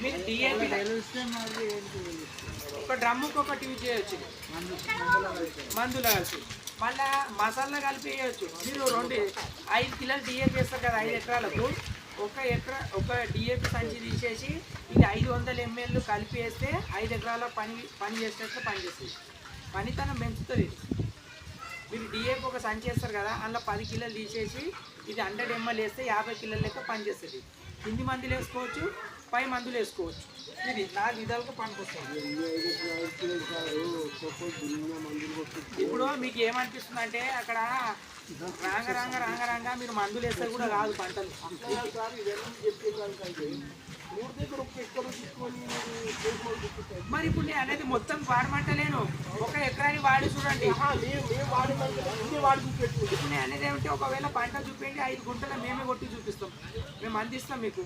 మీకు డిఏపి ఒక డ్రమ్ముకి ఒకటి యూజ్ చేయొచ్చు, మందులు కలిసి మళ్ళీ మసాలా కలిపి వేయచ్చు. మీరు 5 కిలోలు డిఏపి వేస్తారు కదా 5 ఎకరాలకు, ఒక డిఏపి సంచి తీసేసి ఇది 500 ml కలిపి వేస్తే 5 ఎకరాల పని చేసేస్తే పనిచేస్తుంది, పనితనం పెంచుతుంది. మీరు డిఏపి ఒక సంచి వేస్తారు కదా, అందులో 10 కిలోలు తీసేసి ఇది 100 ml వేస్తే 50 కిలోల లెక్క పనిచేస్తుంది. కింది మందులు వేసుకోవచ్చు, పై మందులు వేసుకోవచ్చు. ఇది 4 విధాలుగా పనికొస్తుంది. ఇప్పుడు మీకు ఏమనిపిస్తుంది అంటే అక్కడ రాంగ మీరు మందులు వేస్తే కూడా రాదు పంటలు. మరి ఇప్పుడు నేను అనేది మొత్తం వాడమంటలేను, ఒక ఎకరాన్ని వాడి చూడండి. ఇప్పుడు నేను అనేది ఏమంటే ఒకవేళ పంట చూపించి 5 గుంటలు మేమే కొట్టి చూపిస్తాం, మేము అందిస్తాం మీకు.